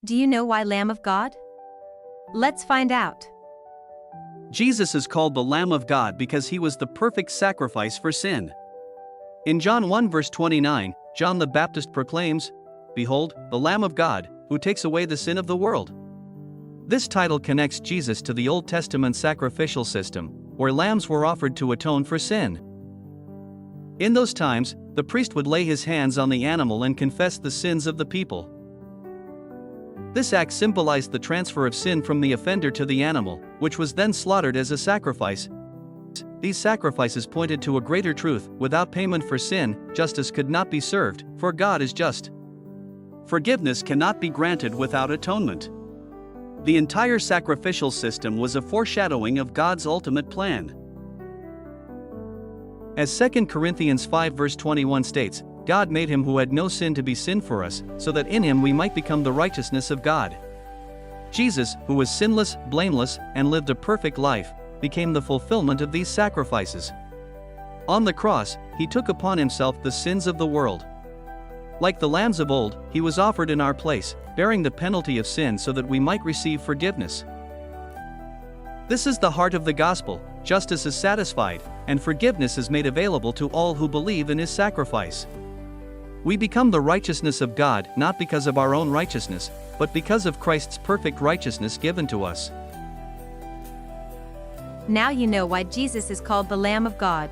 Do you know why Lamb of God? Let's find out. Jesus is called the Lamb of God because he was the perfect sacrifice for sin. In John 1 verse 29, John the Baptist proclaims, "Behold, the Lamb of God, who takes away the sin of the world." This title connects Jesus to the Old Testament sacrificial system, where lambs were offered to atone for sin. In those times, the priest would lay his hands on the animal and confess the sins of the people. This act symbolized the transfer of sin from the offender to the animal, which was then slaughtered as a sacrifice. These sacrifices pointed to a greater truth: without payment for sin, justice could not be served, for God is just. Forgiveness cannot be granted without atonement. The entire sacrificial system was a foreshadowing of God's ultimate plan. As 2 Corinthians 5 verse 21 states, God made him who had no sin to be sin for us, so that in him we might become the righteousness of God. Jesus, who was sinless, blameless, and lived a perfect life, became the fulfillment of these sacrifices. On the cross, he took upon himself the sins of the world. Like the lambs of old, he was offered in our place, bearing the penalty of sin so that we might receive forgiveness. This is the heart of the gospel: justice is satisfied, and forgiveness is made available to all who believe in his sacrifice. We become the righteousness of God not because of our own righteousness, but because of Christ's perfect righteousness given to us. Now you know why Jesus is called the Lamb of God.